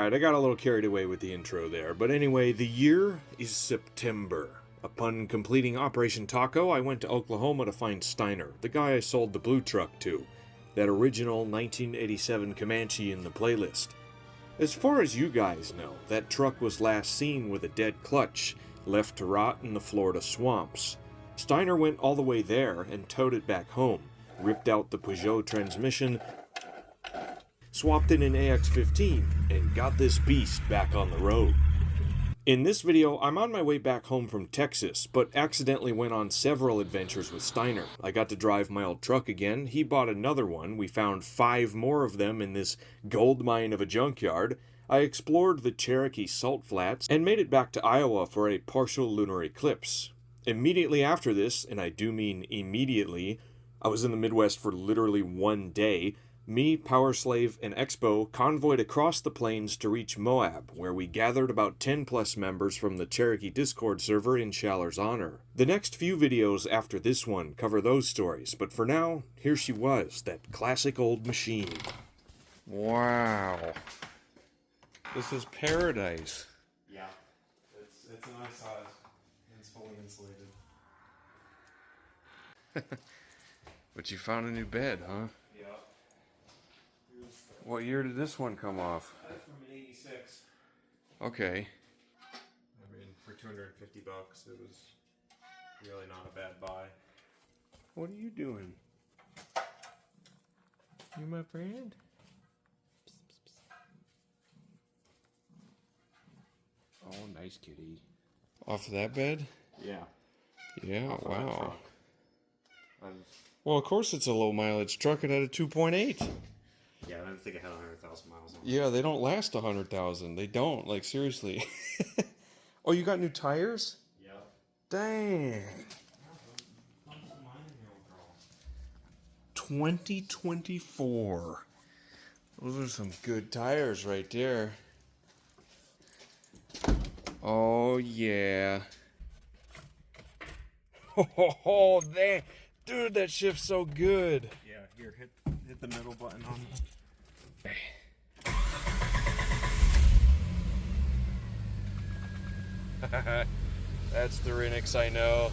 Alright, I got a little carried away with the intro there, but anyway, the year is September. Upon completing Operation Taco, I went to Oklahoma to find Steiner, the guy I sold the blue truck to. That original 1987 Comanche in the playlist. As far as you guys know, that truck was last seen with a dead clutch, left to rot in the Florida swamps. Steiner went all the way there and towed it back home, ripped out the Peugeot transmission, swapped in an AX-15, and got this beast back on the road. In this video, I'm on my way back home from Texas, but accidentally went on several adventures with Steiner. I got to drive my old truck again, he bought another one, we found 5 more of them in this gold mine of a junkyard. I explored the Cherokee salt flats, and made it back to Iowa for a partial lunar eclipse. Immediately after this, and I do mean immediately, I was in the Midwest for literally one day. Me, Powerslave, and Expo convoyed across the plains to reach Moab, where we gathered about 10 plus members from the Cherokee Discord server in Shaller's honor. The next few videos after this one cover those stories, but for now, here she was, that classic old machine. Wow. This is paradise. Yeah, it's a nice size. It's fully insulated. But you found a new bed, huh? Yeah. What year did this one come off? That's from an 86. Okay. I mean, for 250 bucks, it was really not a bad buy. What are you doing? You my friend? Oh, nice kitty. Off that bed? Yeah. Yeah, Off of that wow. truck. Well, of course it's a low mileage truck. It had a 2.8. Yeah, I didn't think it had 100,000 miles on it. Yeah, they don't last 100,000. They don't, like, seriously. Oh, you got new tires? Yeah. Dang. 2024. Those are some good tires right there. Oh, yeah. Oh, dang. Dude, that shift's so good. Yeah, here, hit the middle button on it. That's the Rinix I know.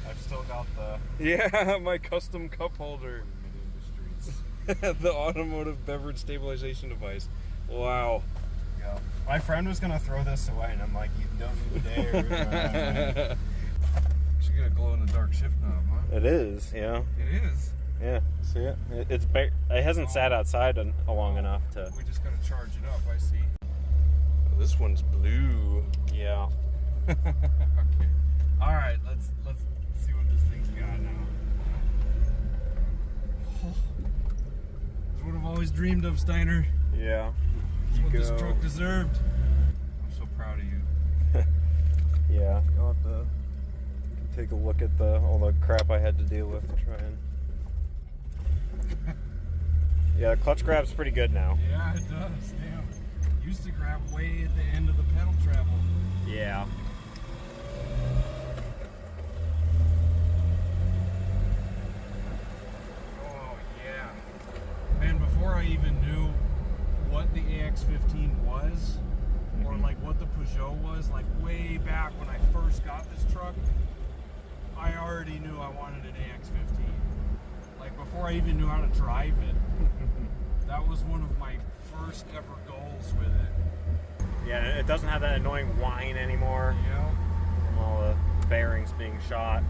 I've still got the Yeah, my custom cup holder. Industries. The automotive beverage stabilization device. Wow. Yeah. My friend was gonna throw this away, and I'm like, you don't need to dare. Should get a glow in the dark shift knob, huh? It is, yeah. It is. Yeah, see it? It hasn't sat outside long enough to... We just gotta charge it up, I see. Oh, this one's blue. Yeah. Okay. Alright, let's see what this thing's got now. Oh. It's what I've always dreamed of, Steiner. Yeah. It's what this truck deserved. I'm so proud of you. Yeah. You'll have to take a look at all the crap I had to deal with to try and... Yeah, the clutch grab's pretty good now. Yeah, it does. Damn. Used to grab way at the end of the pedal travel. Yeah. Oh, yeah. Man, before I even knew what the AX-15 was, or like what the Peugeot was, like way back when I first got this truck, I already knew I wanted an AX-15. Like before I even knew how to drive it. That was one of my first ever goals with it. Yeah, it doesn't have that annoying whine anymore. Yeah. From all the bearings being shot.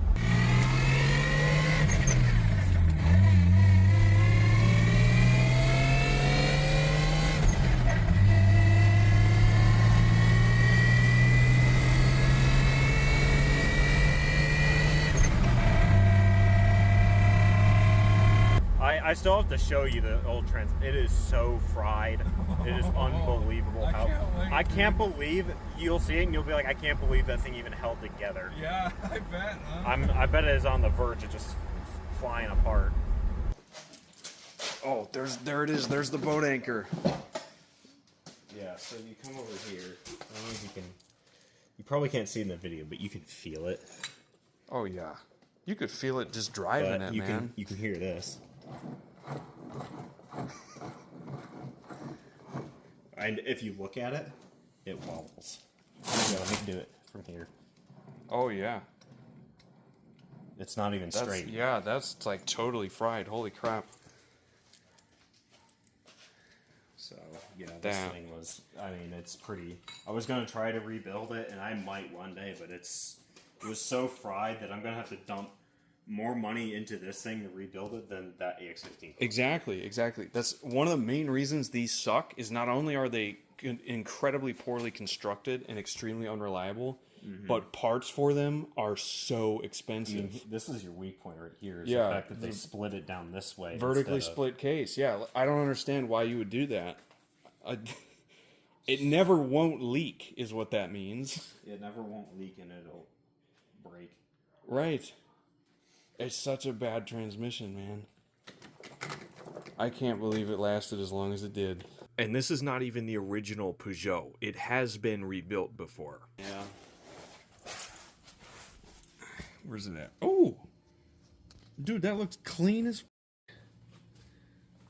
I still have to show you the old trans. It is so fried. It is unbelievable how. I can't believe you'll see it and you'll be like, I can't believe that thing even held together. Yeah, I bet, huh? I bet it is on the verge of just flying apart. Oh, there it is. There's the boat anchor. Yeah, so you come over here. I don't know if you can. You probably can't see it in the video, but you can feel it. Oh yeah, you could feel it just driving But it, you man. you can hear this. And if you look at it, it wobbles. Yeah, let me do it from here. Oh, yeah. It's not even straight. Yeah, that's like totally fried. Holy crap. So, yeah, this thing was, I mean, it's pretty. I was going to try to rebuild it, and I might one day, but it was so fried that I'm going to have to dump more money into this thing to rebuild it than that AX-15. Exactly. That's one of the main reasons these suck, is not only are they incredibly poorly constructed and extremely unreliable, but parts for them are so expensive. This is your weak point right here, is the fact that they split it down this way. Vertically split case, yeah. I don't understand why you would do that. It never won't leak, is what that means. It never won't leak and it'll break. Right. It's such a bad transmission, man. I can't believe it lasted as long as it did. And this is not even the original Peugeot. It has been rebuilt before. Yeah. Where's it at? Oh! Dude, that looks clean as f***.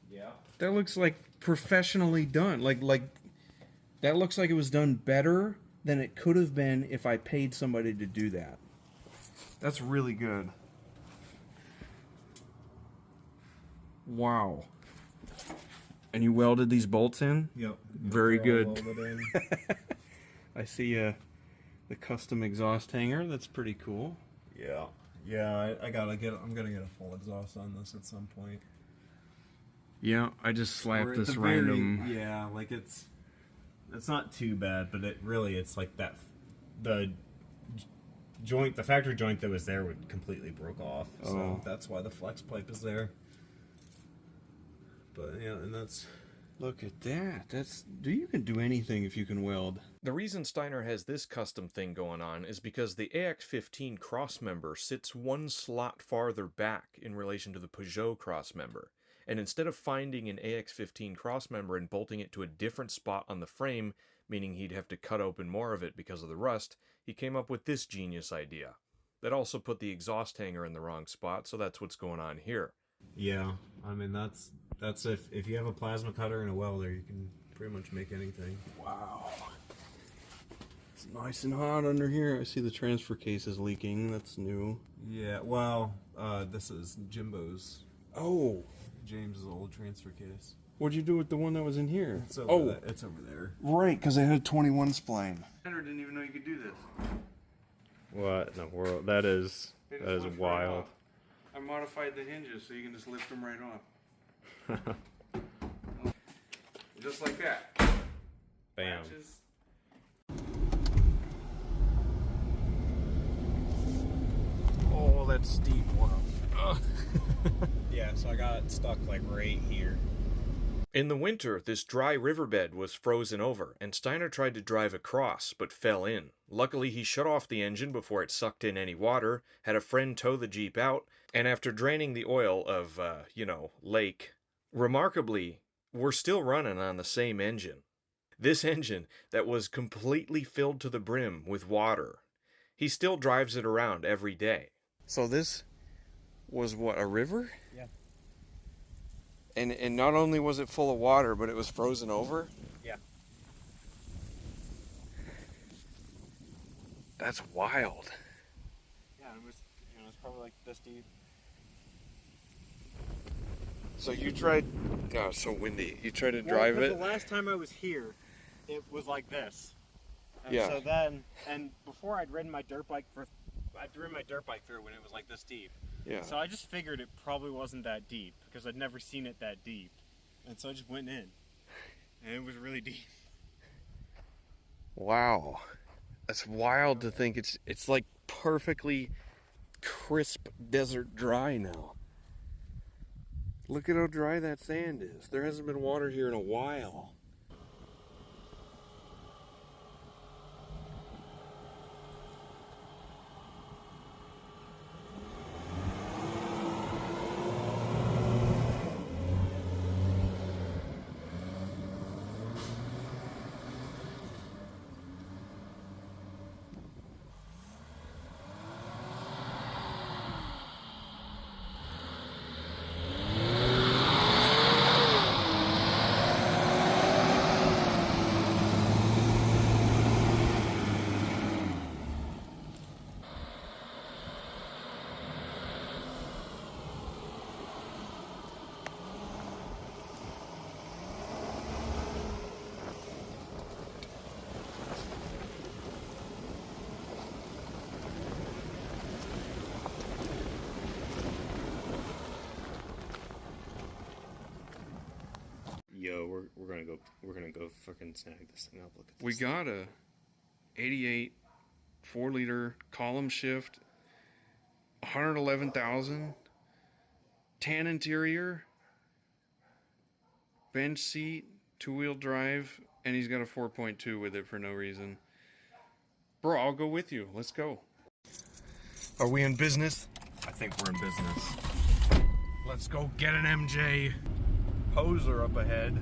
Yeah. That looks like professionally done. Like that looks like it was done better than it could have been if I paid somebody to do that. That's really good. Wow. And you welded these bolts in? Yep. Very good. I see the custom exhaust hanger. That's pretty cool. Yeah. Yeah, I'm gonna get a full exhaust on this at some point. Yeah, I just slapped this random. Yeah, like it's not too bad, but it's like that the factory joint that was there would completely broke off. So that's why the flex pipe is there. But yeah, and that's... Look at that. You can do anything if you can weld. The reason Steiner has this custom thing going on is because the AX-15 crossmember sits one slot farther back in relation to the Peugeot crossmember. And instead of finding an AX-15 crossmember and bolting it to a different spot on the frame, meaning he'd have to cut open more of it because of the rust, he came up with this genius idea. That also put the exhaust hanger in the wrong spot, so that's what's going on here. Yeah, I mean, that's if you have a plasma cutter and a welder, you can pretty much make anything. Wow. It's nice and hot under here. I see the transfer case is leaking. That's new. Yeah, well, this is Jimbo's. Oh. James's old transfer case. What'd you do with the one that was in here? It's over it's over there. Right, because I had a 21 spline. I didn't even know you could do this. What in the world? That is wild. Right, I modified the hinges so you can just lift them right off. Just like that. Bam. Matches. Oh, that's steep one. Yeah, so I got stuck like right here. In the winter, this dry riverbed was frozen over, and Steiner tried to drive across, but fell in. Luckily, he shut off the engine before it sucked in any water, had a friend tow the Jeep out, and after draining the oil of, lake, remarkably, we're still running on the same engine. This engine that was completely filled to the brim with water. He still drives it around every day. So this was what, a river? Yeah. And not only was it full of water, but it was frozen over? Yeah. That's wild. Yeah, it was probably like this deep. So you tried, oh, it's so windy. You tried to drive it? The last time I was here, it was like this. And yeah. So then, and before I'd ridden my dirt bike through when it was like this deep. Yeah. So I just figured it probably wasn't that deep because I'd never seen it that deep. And so I just went in. And it was really deep. Wow. That's wild to think it's like perfectly crisp desert dry now. Look at how dry that sand is. There hasn't been water here in a while. we're gonna go fucking snag this thing up. Look at this. We got a 88 4-liter column shift, 111,000, tan interior, bench seat, 2-wheel drive, and he's got a 4.2 with it for no reason. Bro, I'll go with you. Let's go. Are we in business? I think we're in business. Let's go get an MJ. Poser up ahead.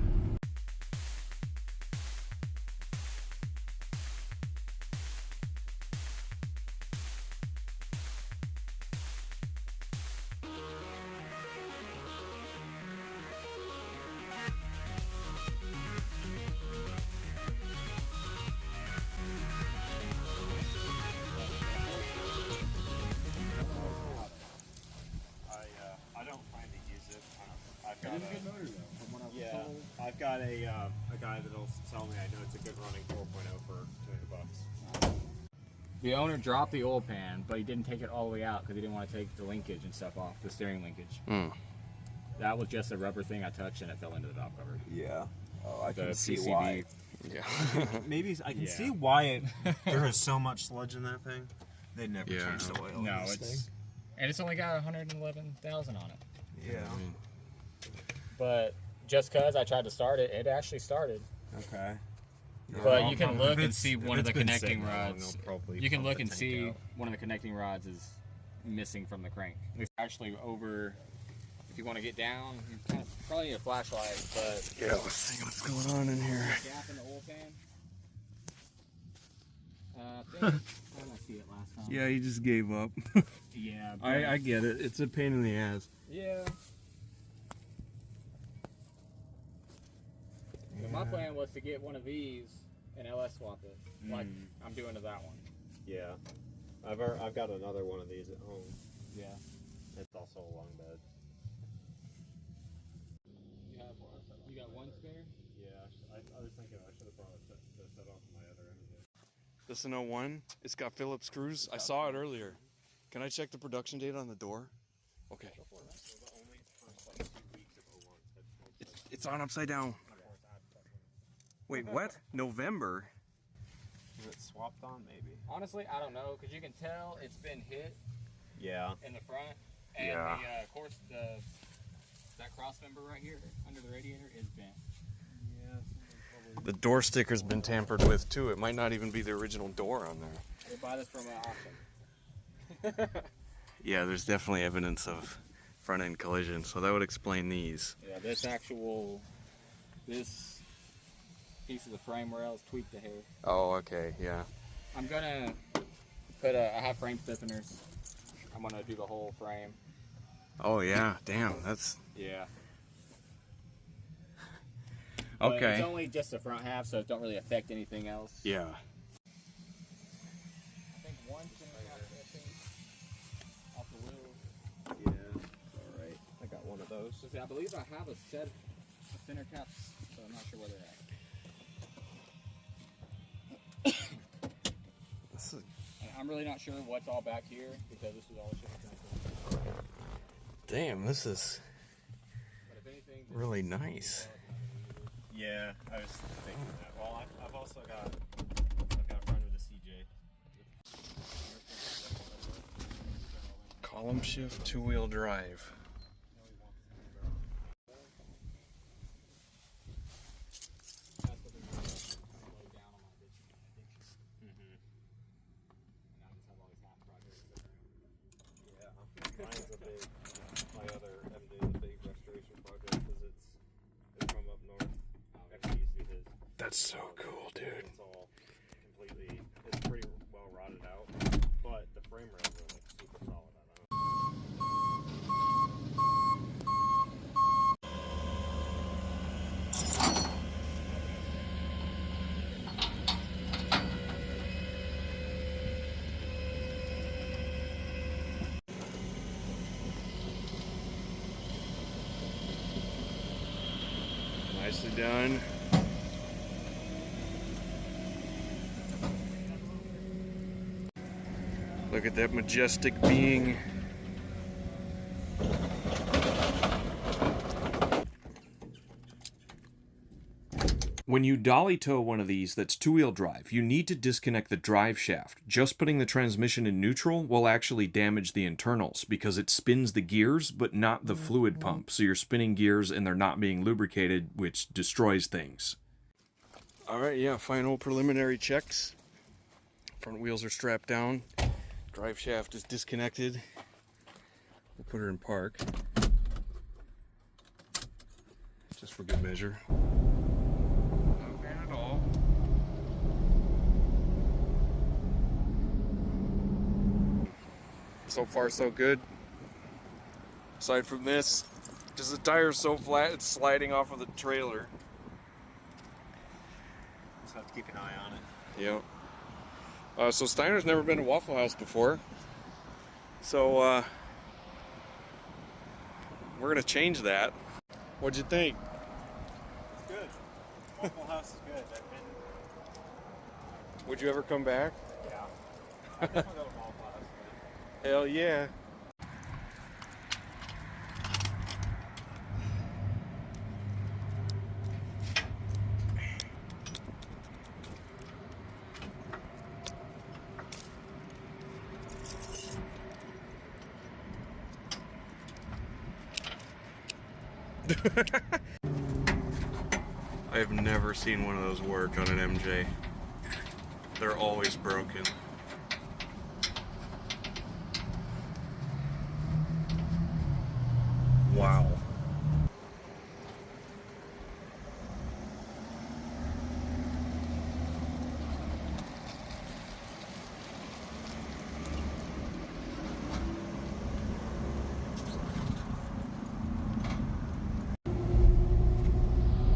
I don't plan to use it. I've got I've got a guy that'll tell me I know it's a good running 4.0 for $200. The owner dropped the oil pan, but he didn't take it all the way out because he didn't want to take the linkage and stuff off, the steering linkage. That was just a rubber thing I touched and it fell into the top cover. Yeah. Oh, I The can see PCB. why. Yeah. Maybe I can Yeah. see why there is so much sludge in that thing. They never Yeah. changed the oil. No, in this it's and it's only got 111,000 on it. thing. Yeah. But just because I tried to start it, it actually started. Okay. But you can If look and it's- see if one of it's the been connecting sitting long, rods. they'll probably You can pump look the and tank see out. one of the connecting rods is missing from the crank. It's actually over. If you want to get down, you kind of probably need a flashlight, but Yeah, let's see what's going on in here. gap in the oil pan. I think I didn't see it last time. Yeah, he just gave up. Yeah. But, I get it. It's a pain in the ass. yeah. So my plan was to get one of these and LS swap it, like I'm doing to that one. Yeah. I've got another one of these at home. Yeah. It's also a long bed. You got one spare? Yeah. I was thinking I should have brought it to set off my other engine. This is an 01. It's got Phillips screws. I saw it earlier. Can I check the production date on the door? Okay. It's on upside down. Wait, what? November? Is it swapped on maybe? Honestly, I don't know, because you can tell it's been hit Yeah. in the front, and Yeah. the of course that cross member right here under the radiator is bent. Yeah. The door sticker's been tampered with too. It might not even be the original door on there. We'll buy this from an auction. Yeah, there's definitely evidence of front end collision, so that would explain these. Yeah, this piece of the frame rails tweaked the hair. Oh, okay, yeah. I'm gonna put I have frame stiffeners. I'm gonna do the whole frame. Oh yeah, damn, that's Yeah. But okay. it's only just the front half, so it don't really affect anything else. Yeah. I think one center cap off the wheel. Yeah. Alright. I got one of those. So see, I believe I have a set of center caps, so I'm not sure where they're at. This is, And I'm really not sure what's all back here because this is all shit. damn, this is But if anything, really nice. Yeah, I was thinking that. Well, I've also got a friend with a CJ. Column shift, 2-wheel drive. Mine's a big, my other MD is a big restoration project because it's from up north. Actually used to be his. That's so cool, dude. It's all completely, it's pretty well rotted out, but the frame rails are like super solid. I don't know. Nicely done. Look at that majestic being. When you dolly tow one of these that's two-wheel drive, you need to disconnect the drive shaft. Just putting the transmission in neutral will actually damage the internals because it spins the gears but not the fluid pump. So you're spinning gears and they're not being lubricated, which destroys things. Alright, yeah, final preliminary checks. Front wheels are strapped down. Drive shaft is disconnected. We'll put her in park. Just for good measure. Not bad at all. So far so good. Aside from this, just the tire's so flat it's sliding off of the trailer. Just have to keep an eye on it. Yep. So Steiner's never been to Waffle House before. So we're gonna change that. What'd you think? It's good. Waffle House is good. Would you ever come back? Yeah. I definitely go to Waffle House. Hell yeah. I have never seen one of those work on an MJ. They're always broken. Wow.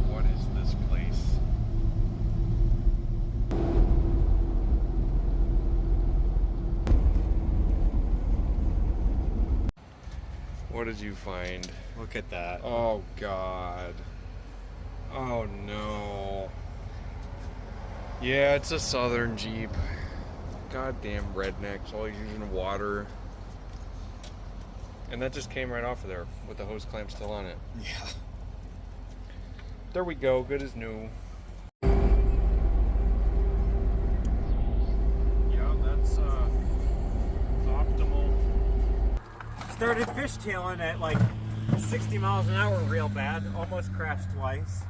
What is this place? What did you find? Look at that. Oh God. Oh no. Yeah, it's a Southern Jeep. Goddamn rednecks, always using water. And that just came right off of there with the hose clamp still on it. Yeah. There we go, good as new. Yeah, that's optimal. Started fishtailing at like 60 miles an hour real bad. Almost crashed twice.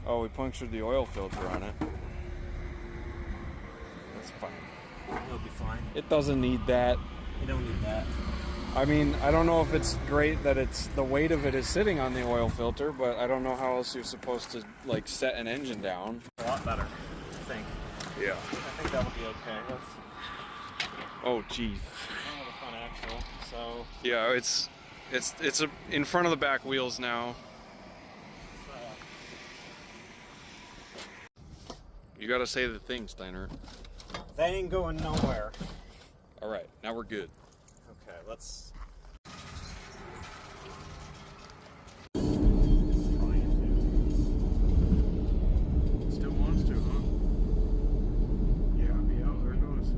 Oh, we punctured the oil filter on it. That's fine. It'll be fine. It doesn't need that. You don't need that. I mean, I don't know if it's great that the weight of it is sitting on the oil filter, but I don't know how else you're supposed to like set an engine down. A lot better, I think. Yeah. I think that'll be okay. That's Oh, geez. kind of a fun axle. So Yeah, it's in front of the back wheels now. You gotta say the thing, Steiner. they ain't going nowhere. All right, now we're good. Okay, let's. Still wants to, huh? Yeah, there it goes.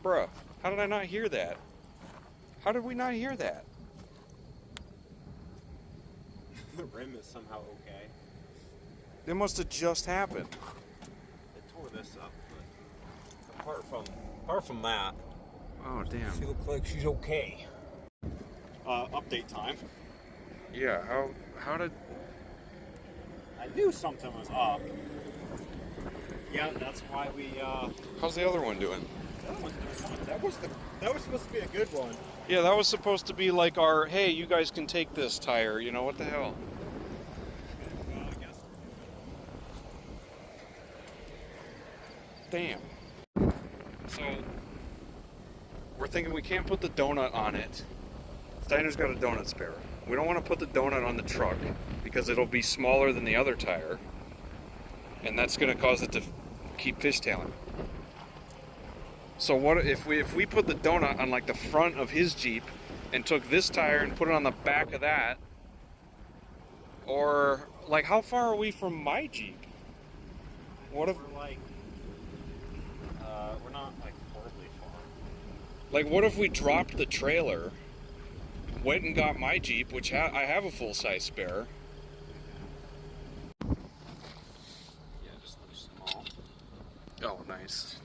Bruh, how did I not hear that? How did we not hear that? The rim is somehow okay. It must have just happened. It tore this up, but apart from that, Oh, damn. she looks like she's okay. Update time. Yeah, how did... I knew something was up. Yeah, that's why we. How's the other one doing? That was the one. That was supposed to be a good one. Yeah, that was supposed to be like our, hey, you guys can take this tire, you know, what the hell? Well, I guess. Damn. So, we're thinking we can't put the donut on it. Steiner's got a donut spare. We don't want to put the donut on the truck because it'll be smaller than the other tire. And that's going to cause it to keep fishtailing. So what if we put the donut on like the front of his Jeep and took this tire and put it on the back of that? Or like how far are we from my Jeep? What if We're like but we're not like horribly far. Like, what if we dropped the trailer, went and got my Jeep, which I have a full-size spare. Yeah, just small. Oh, nice.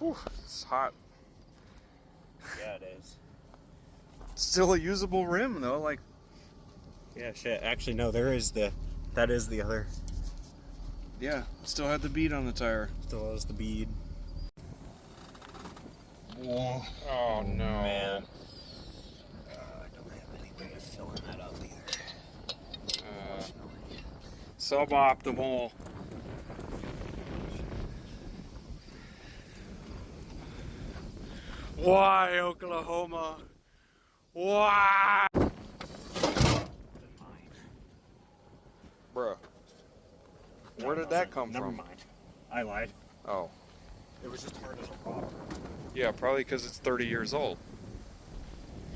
It's hot. Yeah, it is. It's still a usable rim, though. Like, Yeah, shit. Actually, no, that is the other. yeah, still had the bead on the tire. Still has the bead. Oh no, man. I don't have any way of filling that up either. Suboptimal. Why, Oklahoma? Why? Bruh. Where did that come Never from? mind. I lied. Oh. It was just hard as a rock. Yeah, probably because it's 30 years old.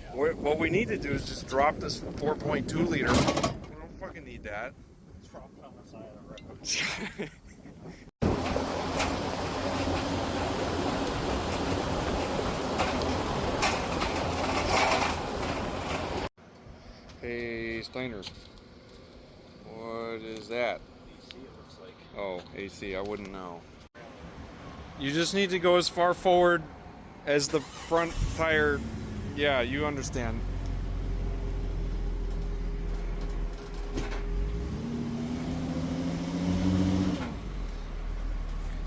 Yeah. What we need to do is just drop this 4.2 liter. We don't fucking need that. Drop it on the side of the road. Hey, Steiner. What is that? AC, it looks like. Oh, AC. I wouldn't know. You just need to go as far forward as the front tire. Yeah, you understand.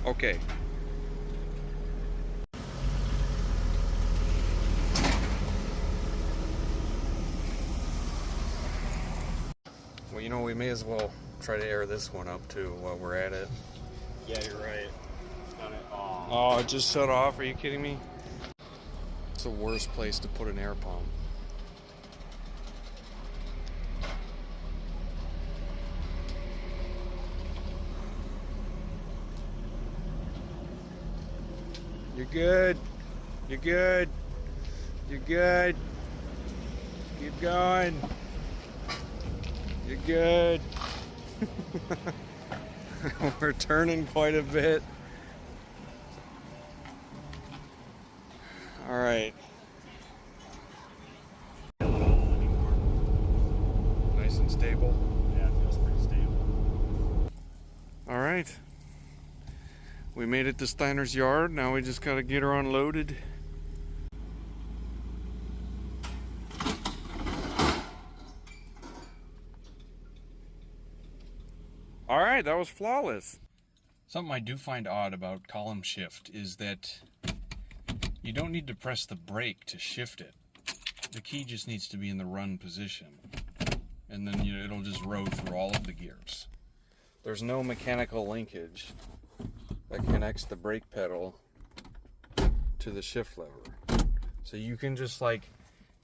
Okay. Well, you know, we may as well try to air this one up too while we're at it. Yeah, you're right. Got it. Oh, it just shut off. Are you kidding me? It's the worst place to put an air pump. You're good. You're good. You're good. Keep going. You're good. We're turning quite a bit. All right. Nice and stable. Yeah, it feels pretty stable. All right. We made it to Steiner's yard. Now we just gotta get her unloaded. All right, that was flawless. Something I do find odd about column shift is that you don't need to press the brake to shift it. The key just needs to be in the run position. And then it'll just row through all of the gears. There's no mechanical linkage that connects the brake pedal to the shift lever. So you can just like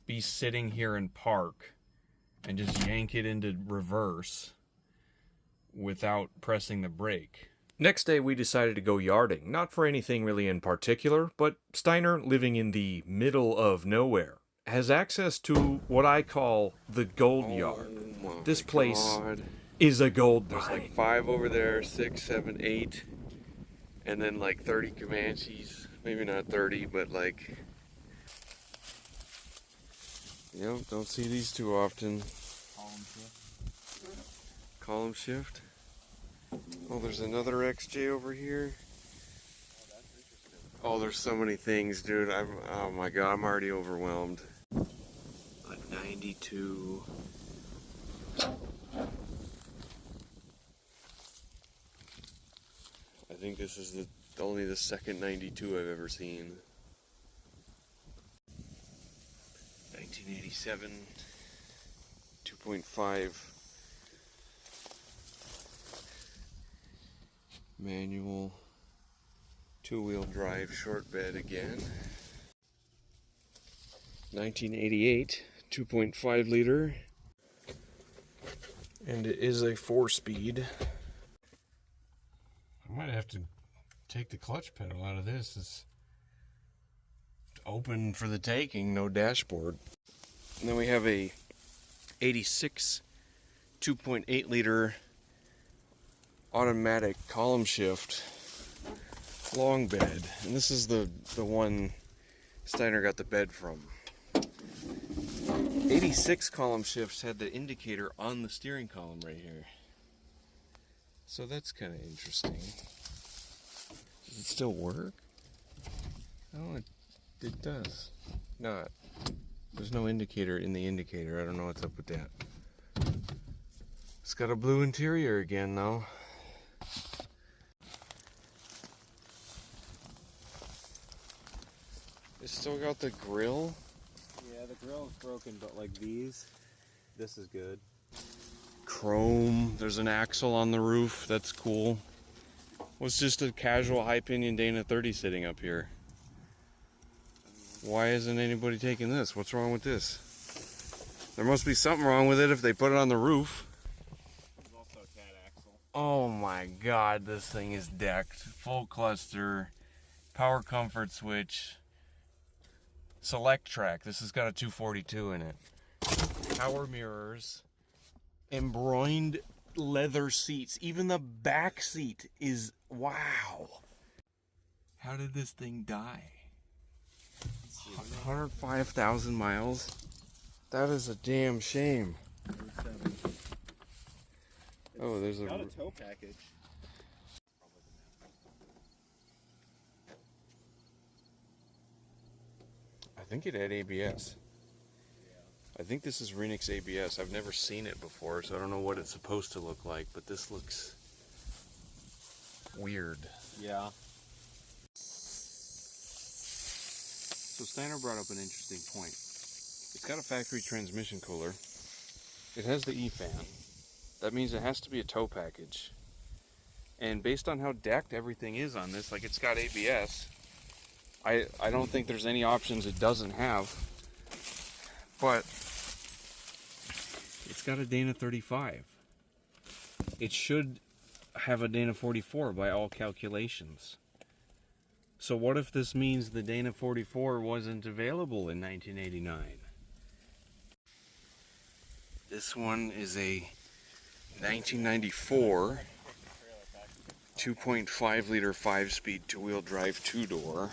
be sitting here and park and just yank it into reverse without pressing the brake. Next day we decided to go yarding, not for anything really in particular, but Steiner, living in the middle of nowhere, has access to what I call the gold yard. This place is a gold mine. There's like 5 over there, 6, 7, 8, and then like 30 Comanches. Maybe not 30, but like, yep, don't see these too often. Column shift. Oh, there's another XJ over here. Oh, there's so many things, dude. Oh my god, I'm already overwhelmed. A 92. I think this is only the second 92 I've ever seen. 1987 2.5 manual 2-wheel drive short bed again. 1988 2.5 liter, and it is a 4-speed. I might have to take the clutch pedal out of this. It's open for the taking, no dashboard. And then we have a 86 2.8 liter automatic column shift long bed, and this is the one Steiner got the bed from. 86 column shifts had the indicator on the steering column right here, so that's kind of interesting. Does it still work? Oh, it does not. There's no indicator in the indicator. I don't know what's up with that. It's got a blue interior again though. It's still got the grill. Yeah, the grill is broken, but like this is good. Chrome. There's an axle on the roof. That's cool. What's just a casual high pinion Dana 30 sitting up here? Why isn't anybody taking this? What's wrong with this? There must be something wrong with it if they put it on the roof. There's also a cat axle. Oh my god, this thing is decked. Full cluster, power comfort switch, select track. This has got a 242 in it. Power mirrors, embroidered leather seats. Even the back seat is, wow. How did this thing die? 105,000 miles? That is a damn shame. Oh, there's got a tow package. I think it had ABS. I think this is Renix ABS. I've never seen it before, so I don't know what it's supposed to look like, but this looks weird. Yeah. So Steiner brought up an interesting point. It's got a factory transmission cooler. It has the E-fan. That means it has to be a tow package. And based on how decked everything is on this, like it's got ABS, I don't think there's any options it doesn't have. But it's got a Dana 35. It should have a Dana 44 by all calculations. So what if this means the Dana 44 wasn't available in 1989? This one is a 1994 2.5 liter 5-speed two-wheel drive 2-door.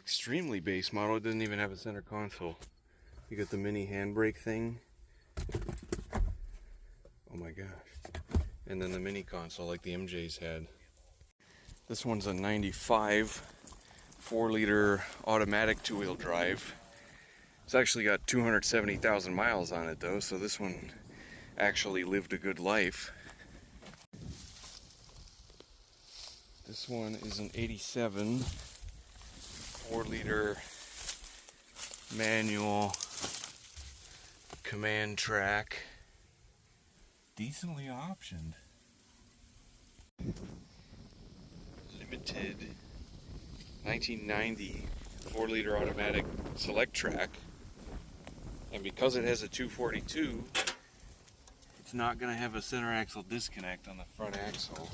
Extremely base model. It doesn't even have a center console. You got the mini handbrake thing. Oh my gosh. And then the mini console like the MJs had. This one's a 95 4-liter automatic two-wheel drive. It's actually got 270,000 miles on it though, so this one actually lived a good life. This one is an 87 4-liter manual command track. Decently optioned. Limited 1990 4-liter automatic select track. And because it has a 242, it's not going to have a center axle disconnect on the front axle.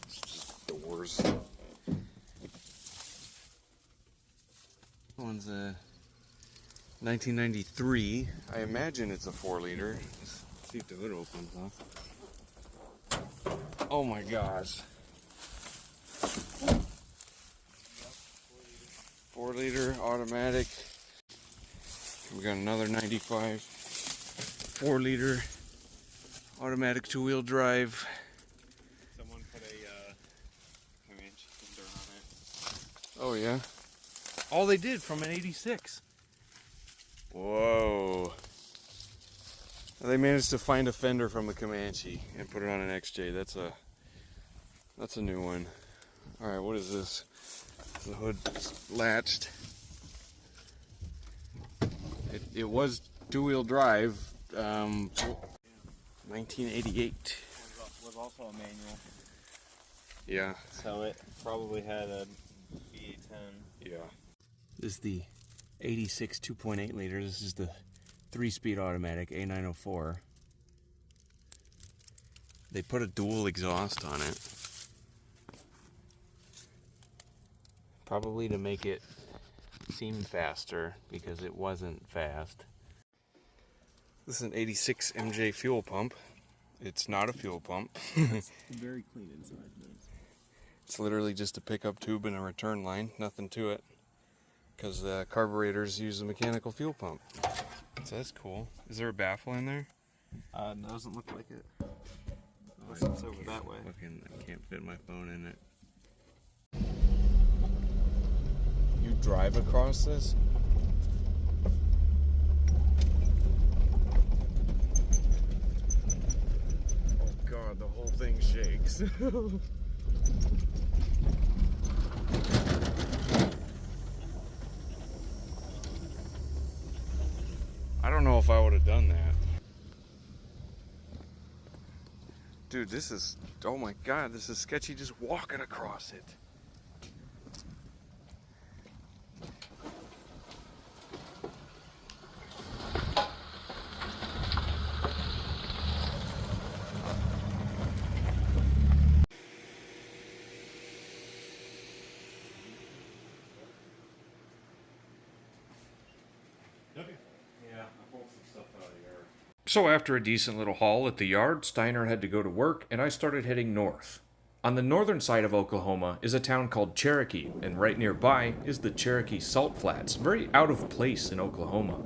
It's just doors. This one's a 1993. I imagine it's a 4-liter. Let's see if the hood opens, huh? Oh my gosh. 4-liter automatic. We got another 95 4-liter automatic two-wheel drive. Someone put a Comanche fender on it. Oh yeah. All they did from an 86. Whoa. They managed to find a fender from the Comanche and put it on an XJ. That's a new one. Alright, what is this? The hood's latched. It was two-wheel drive, 1988. Was also a manual. Yeah. So it probably had a V10. Yeah. This is the 86 2.8 liter. This is the 3-speed automatic A904. They put a dual exhaust on it. Probably to make it seem faster because it wasn't fast. This is an 86 MJ fuel pump. It's not a fuel pump. It's very clean inside. It's literally just a pickup tube and a return line, nothing to it. Because the carburetors use a mechanical fuel pump. So that's cool. Is there a baffle in there? It doesn't look like it. Unless it's over that way. I can't fit my phone in it. You drive across this? Oh god, the whole thing shakes. I don't know if I would have done that. Dude, this is, oh my god, this is sketchy just walking across it. So after a decent little haul at the yard, Steiner had to go to work, and I started heading north. On the northern side of Oklahoma is a town called Cherokee, and right nearby is the Cherokee Salt Flats, very out of place in Oklahoma.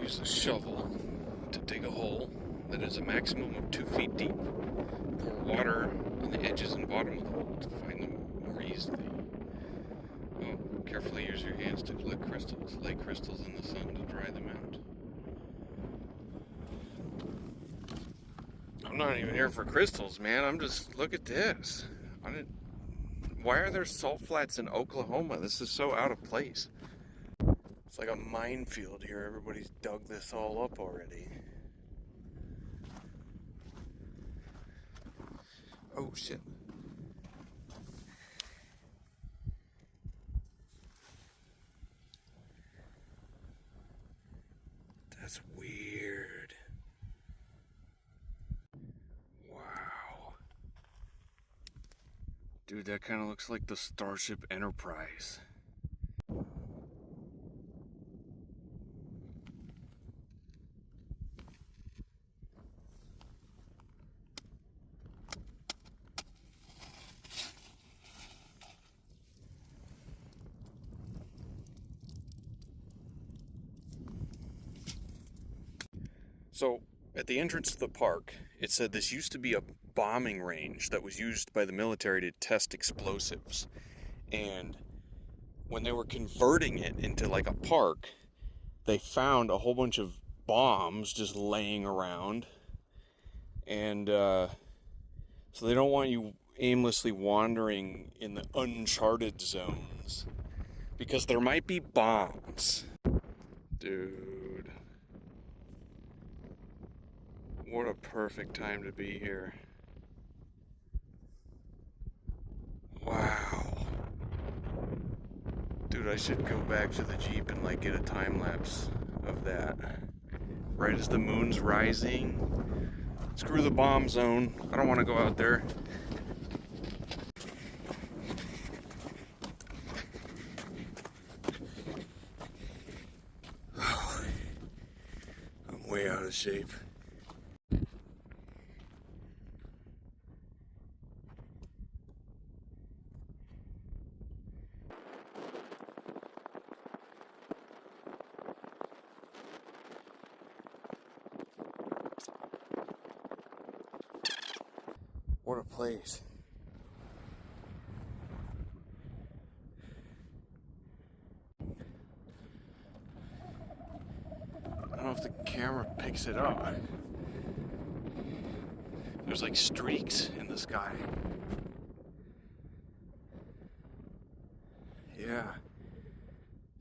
Use a shovel to dig a hole that is a maximum of 2 feet deep. Pour water on the edges and bottom of the hole to find them more easily. Oh, carefully use your hands to collect crystals. Lay crystals in the sun to dry them out. I'm not even here for crystals, man. I'm just, look at this. Why are there salt flats in Oklahoma? This is so out of place. It's like a minefield here. Everybody's dug this all up already. Oh shit. That's weird. Wow. Dude, that kind of looks like the Starship Enterprise. So, at the entrance to the park, it said this used to be a bombing range that was used by the military to test explosives. And when they were converting it into like a park, they found a whole bunch of bombs just laying around. And so they don't want you aimlessly wandering in the uncharted zones, because there might be bombs. Dude. What a perfect time to be here. Wow. Dude, I should go back to the Jeep and like get a time lapse of that. Right as the moon's rising. Screw the bomb zone. I don't want to go out there. I'm way out of shape. What a place. I don't know if the camera picks it up. There's like streaks in the sky. Yeah.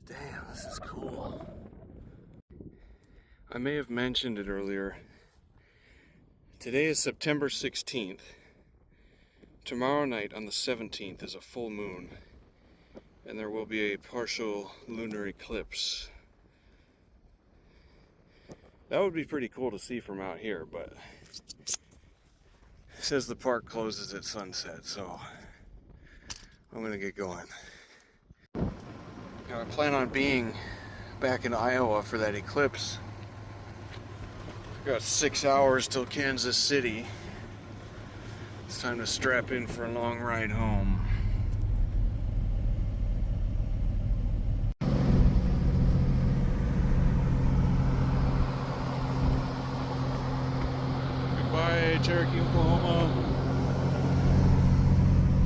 Damn, this is cool. I may have mentioned it earlier. Today is September 16th. Tomorrow night on the 17th is a full moon. And there will be a partial lunar eclipse. That would be pretty cool to see from out here, but it says the park closes at sunset, so I'm gonna get going. Now, I plan on being back in Iowa for that eclipse. Got 6 hours till Kansas City. It's time to strap in for a long ride home. Goodbye, Cherokee, Oklahoma.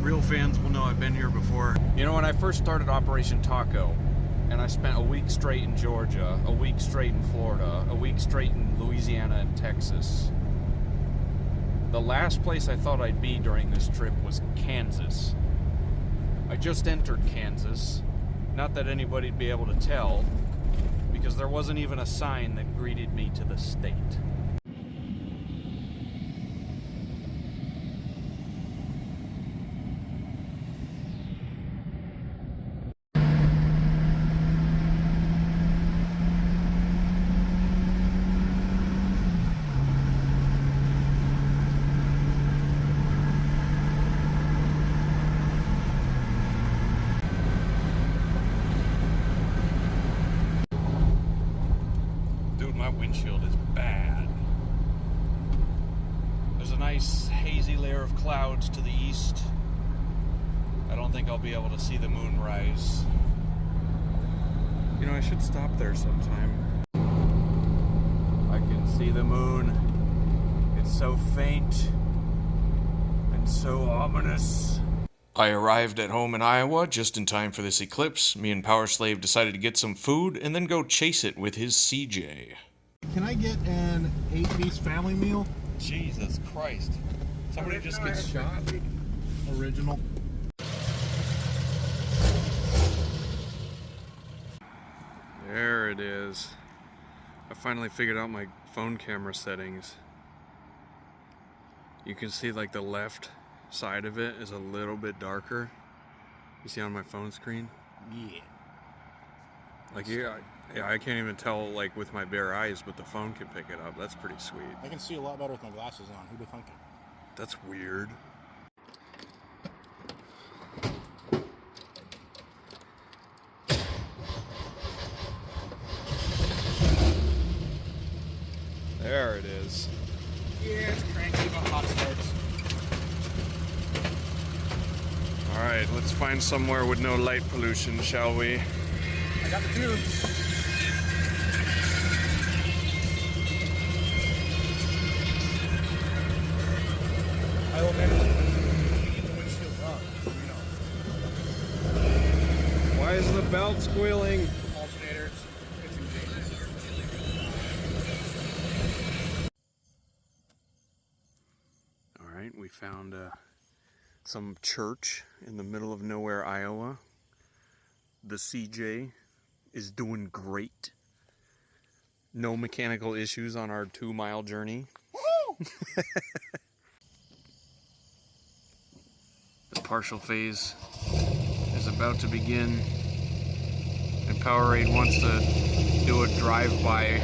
Real fans will know I've been here before. You know, when I first started Operation Taco, and I spent a week straight in Georgia, a week straight in Florida, a week straight in Louisiana and Texas, the last place I thought I'd be during this trip was Kansas. I just entered Kansas. Not that anybody'd be able to tell, because there wasn't even a sign that greeted me to the state. My windshield is bad. There's a nice hazy layer of clouds to the east. I don't think I'll be able to see the moon rise. You know, I should stop there sometime. I can see the moon. It's so faint and so ominous. I arrived at home in Iowa just in time for this eclipse. Me and Power Slave decided to get some food and then go chase it with his CJ. Can I get an 8-piece family meal? Jesus Christ. Somebody just gets shot. Original. There it is. I finally figured out my phone camera settings. You can see like the left side of it is a little bit darker. You see on my phone screen? Yeah. Like, yeah, I can't even tell like with my bare eyes, but the phone can pick it up. That's pretty sweet. I can see a lot better with my glasses on. Who'd have thunk it? That's weird. There it is. Yeah, it's cranky, but hot starts. Alright, let's find somewhere with no light pollution, shall we? I got the tubes. I will manage to get the windshield up, you know. Why is the belt squealing? Alternators, it's engaged. Alright, we found some church in the middle of nowhere, Iowa. The CJ is doing great. No mechanical issues on our 2-mile journey. Woo! The partial phase is about to begin, and Powerade wants to do a drive-by.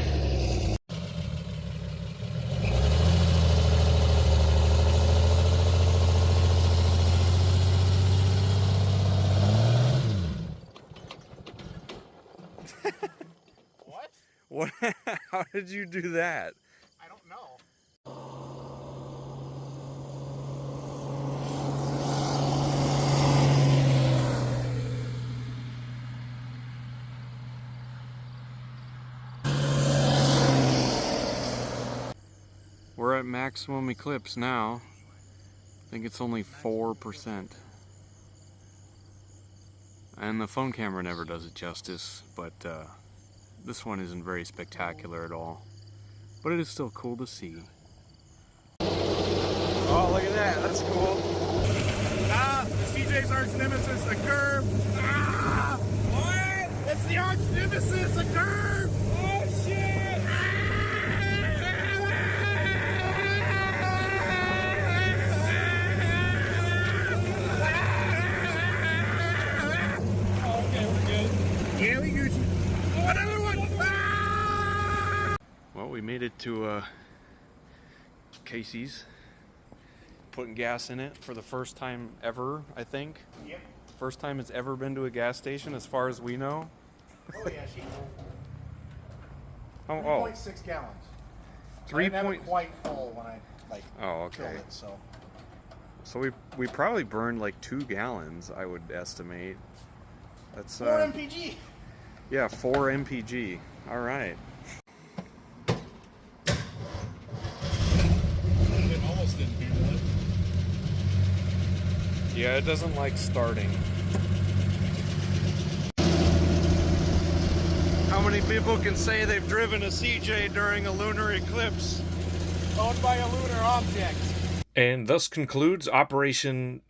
What? How did you do that? I don't know. We're at maximum eclipse now. I think it's only 4%. And the phone camera never does it justice, but This one isn't very spectacular at all, but it is still cool to see. Oh, look at that, that's cool. Ah, the CJ's arch nemesis, a curve. Ah, what? It's the arch nemesis, a curve. Oh shit! Oh, okay, we're good. Yeah, we Gucci. Oh, another one. Ah! Well, we made it to Casey's. Putting gas in it for the first time ever, I think. Yep. First time it's ever been to a gas station, as far as we know. Oh yeah, she. Oh, 3.6 gallons. I didn't have it quite full when I filled it, so. So we probably burned like 2 gallons, I would estimate. That's 4 MPG. Yeah, 4 MPG. All right. It almost didn't handle it. Yeah, it doesn't like starting. How many people can say they've driven a CJ during a lunar eclipse? Owned by a lunar object. And thus concludes Operation,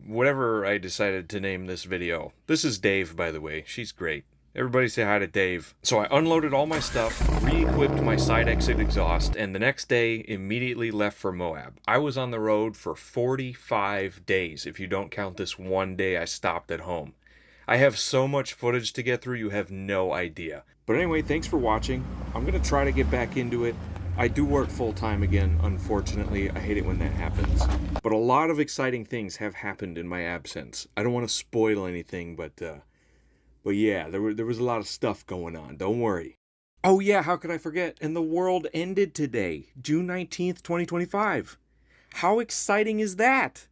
whatever I decided to name this video. This is Dave, by the way. She's great. Everybody say hi to Dave. So I unloaded all my stuff, re-equipped my side exit exhaust, and the next day immediately left for Moab. I was on the road for 45 days, if you don't count this one day I stopped at home. I have so much footage to get through, you have no idea. But anyway, thanks for watching. I'm going to try to get back into it. I do work full-time again, unfortunately. I hate it when that happens. But a lot of exciting things have happened in my absence. I don't want to spoil anything, but yeah, there was a lot of stuff going on. Don't worry. Oh yeah, how could I forget? And the world ended today, June 19th, 2025. How exciting is that?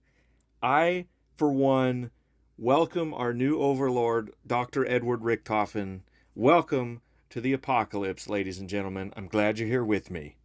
I, for one, welcome our new overlord, Dr. Edward Richtofen. Welcome to the apocalypse, ladies and gentlemen. I'm glad you're here with me.